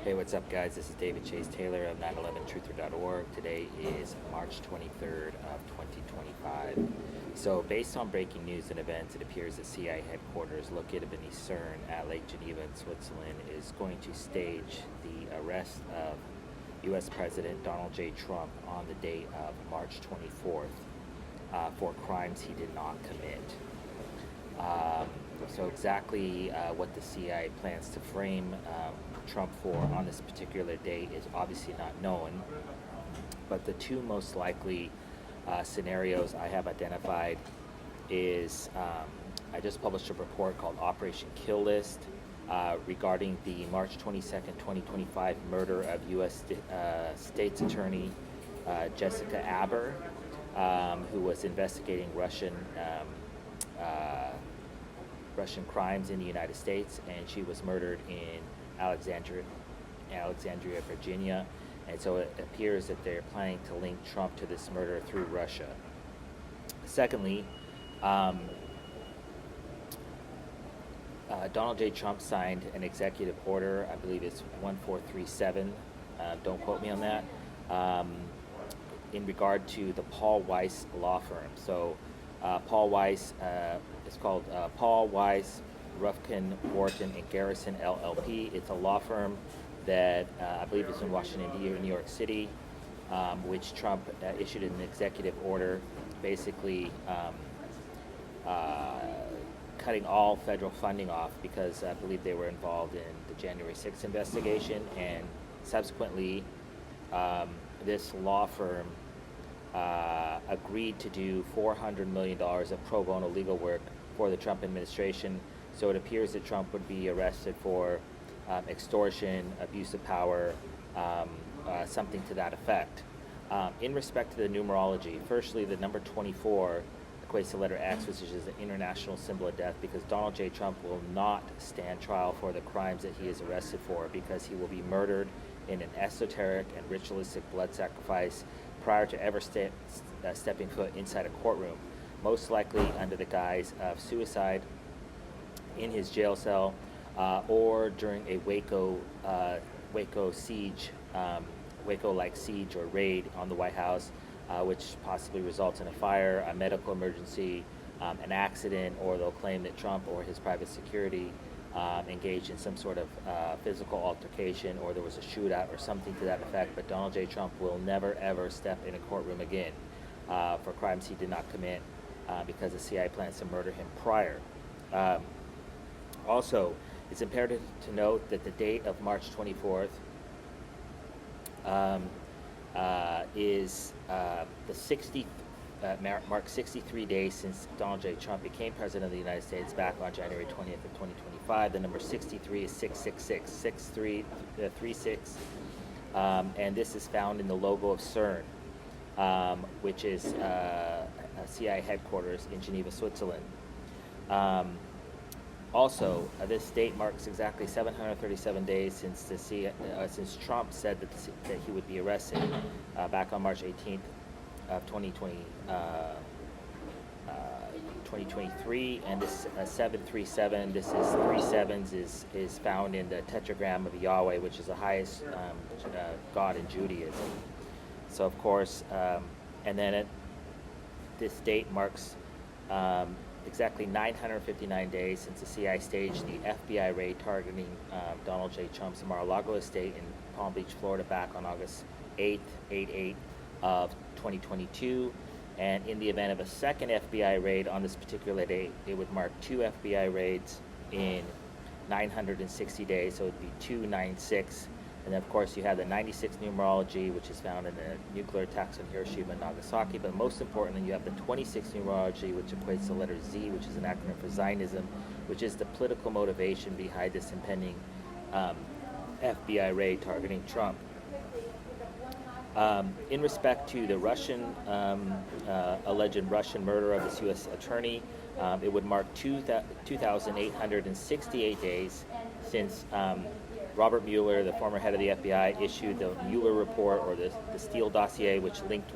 Hey, what's up, guys? This is David Chase Taylor of 911truther.org. Today is March 23rd of 2025. So, based on breaking news and events, it appears that CIA headquarters located beneath CERN at Lake Geneva in Switzerland is going to stage the arrest of U.S. President Donald J. Trump on the date of March 24th for crimes he did not commit. So exactly what the CIA plans to frame Trump for on this particular date is obviously not known, but the two most likely scenarios I have identified is I just published a report called Operation Kill List regarding the March 22nd, 2025 murder of U.S. State's Attorney Jessica Aber, who was investigating Russian crimes in the United States, and she was murdered in Alexandria, Virginia. And so it appears that they're planning to link Trump to this murder through Russia. Secondly, Donald J. Trump signed an executive order, I believe it's 1437, don't quote me on that, in regard to the Paul Weiss law firm. So Paul Weiss, it's called Paul Weiss, Rufkin, Wharton, and Garrison LLP. It's a law firm that I believe is in Washington, New York City, which Trump issued an executive order basically cutting all federal funding off because I believe they were involved in the January 6th investigation, and subsequently this law firm agreed to do $400 million of pro bono legal work for the Trump administration. So it appears that Trump would be arrested for extortion, abuse of power, something to that effect. In respect to the numerology, firstly, the number 24 equates to letter X, which is an international symbol of death, because Donald J. Trump will not stand trial for the crimes that he is arrested for, because he will be murdered in an esoteric and ritualistic blood sacrifice prior to ever stepping foot inside a courtroom, most likely under the guise of suicide in his jail cell or during a Waco siege, Waco-like siege or raid on the White House, which possibly results in a fire, a medical emergency, an accident, or they'll claim that Trump or his private security engaged in some sort of physical altercation, or there was a shootout or something to that effect. But Donald J. Trump will never ever step in a courtroom again for crimes he did not commit, because the CIA plans to murder him prior. Also, it's imperative to note that the date of March 24th is the 60th. Marked 63 days since Donald J. Trump became president of the United States back on January 20th of 2025. The number 63 is 666, 6336, and this is found in the logo of CERN, which is CIA headquarters in Geneva, Switzerland. Also, this date marks exactly 737 days since Trump said that he would be arrested back on March 18th of 2023, and this 737, this is 3 sevens, is found in the tetragram of Yahweh, which is the highest God in Judaism. So of course, and then this date marks exactly 959 days since the CIA staged the FBI raid targeting Donald J. Trump's Mar-a-Lago estate in Palm Beach, Florida, back on August 8th of 2022. And in the event of a second FBI raid on this particular date, it would mark 2 FBI raids in 960 days, so it would be 296. And then, of course, you have the 96 numerology, which is found in the nuclear attacks on Hiroshima and Nagasaki. But most importantly, you have the 26 numerology, which equates to the letter Z, which is an acronym for Zionism, which is the political motivation behind this impending FBI raid targeting Trump. In respect to the alleged Russian murder of this U.S. attorney, it would mark 2,868 days since Robert Mueller, the former head of the FBI, issued the Mueller report, or the Steele dossier, which linked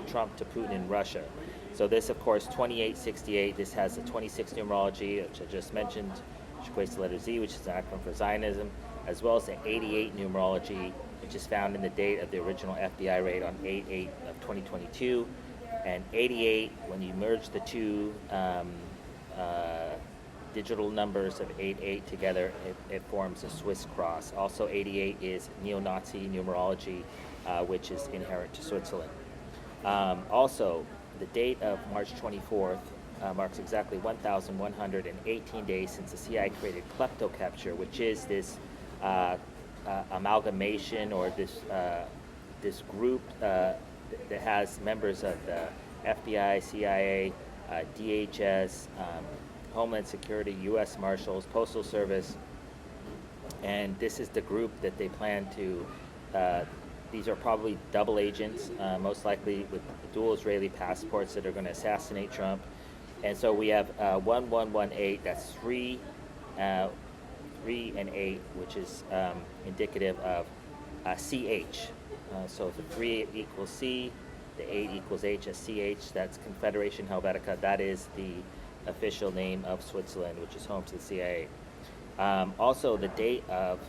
Trump to Putin in Russia. So this, of course, 2868, this has the 26 numerology, which I just mentioned, which equates to the letter Z, which is an acronym for Zionism. as well as the 88 numerology, which is found in the date of the original FBI raid on 8/8 of 2022. And 88, when you merge the two digital numbers of 88 together, it forms a Swiss cross. Also, 88 is neo-Nazi numerology, which is inherent to Switzerland. Also, the date of March 24th marks exactly 1,118 days since the CIA created KleptoCapture, which is this amalgamation, or this group that has members of the FBI, CIA, DHS, Homeland Security, U.S. Marshals, Postal Service, and this is the group that they plan to. These are probably double agents, most likely with dual Israeli passports, that are going to assassinate Trump. And so we have 1118. That's 3 and 8, which is indicative of CH. So if the 3 equals C, the 8 equals H as CH. That's Confederation Helvetica. That is the official name of Switzerland, which is home to the CIA. Also, the date of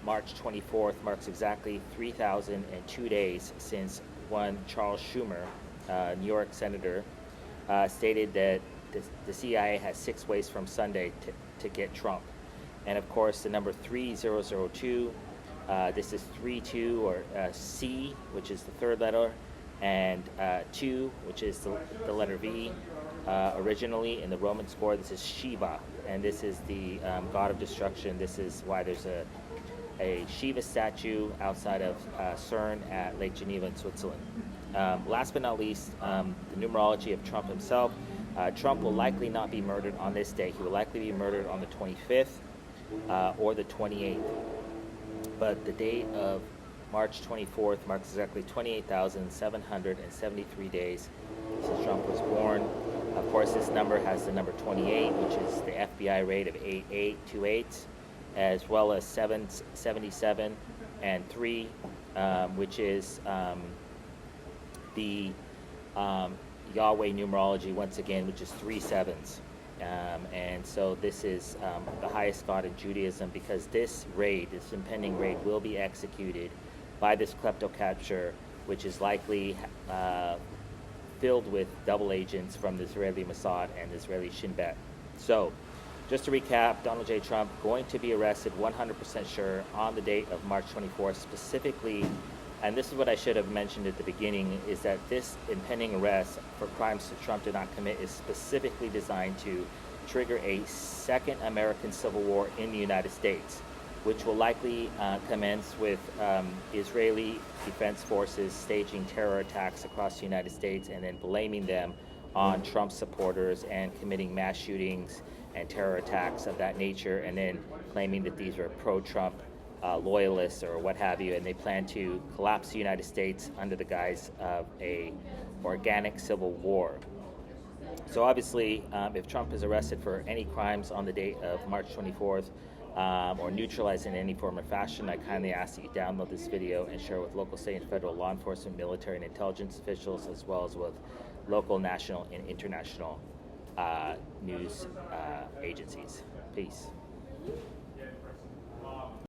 March 24th marks exactly 3,002 days since one Charles Schumer, New York senator, stated that the CIA has 6 ways from Sunday to get Trump. And of course, the number 3002, this is 32, or C, which is the third letter, and 2, which is the letter V. Originally in the Roman score, this is Shiva, and this is the god of destruction. This is why there's a Shiva statue outside of CERN at Lake Geneva in Switzerland. Last but not least, the numerology of Trump himself. Trump will likely not be murdered on this day. He will likely be murdered on the 25th or the 28th. But the date of March 24th marks exactly 28,773 days since Trump was born. Of course, this number has the number 28, which is the FBI rate of 8828, as well as 777 and 3, which is the Yahweh numerology, once again, which is 3 sevens. And so this is the highest god in Judaism, because this impending raid, will be executed by this KleptoCapture, which is likely filled with double agents from the Israeli Mossad and the Israeli Shin Bet. So, just to recap, Donald J. Trump going to be arrested 100% sure on the date of March 24th, specifically, and this is what I should have mentioned at the beginning, is that this impending arrest for crimes that Trump did not commit is specifically designed to trigger a second American Civil War in the United States, which will likely commence with Israeli Defense Forces staging terror attacks across the United States and then blaming them on Trump supporters and committing mass shootings and terror attacks of that nature, and then claiming that these are pro-Trump loyalists or what have you, and they plan to collapse the United States under the guise of a organic civil war. So obviously, if Trump is arrested for any crimes on the date of March 24th, or neutralized in any form or fashion, I kindly ask that you download this video and share with local, state, and federal law enforcement, military, and intelligence officials, as well as with local, national, and international news agencies. Peace.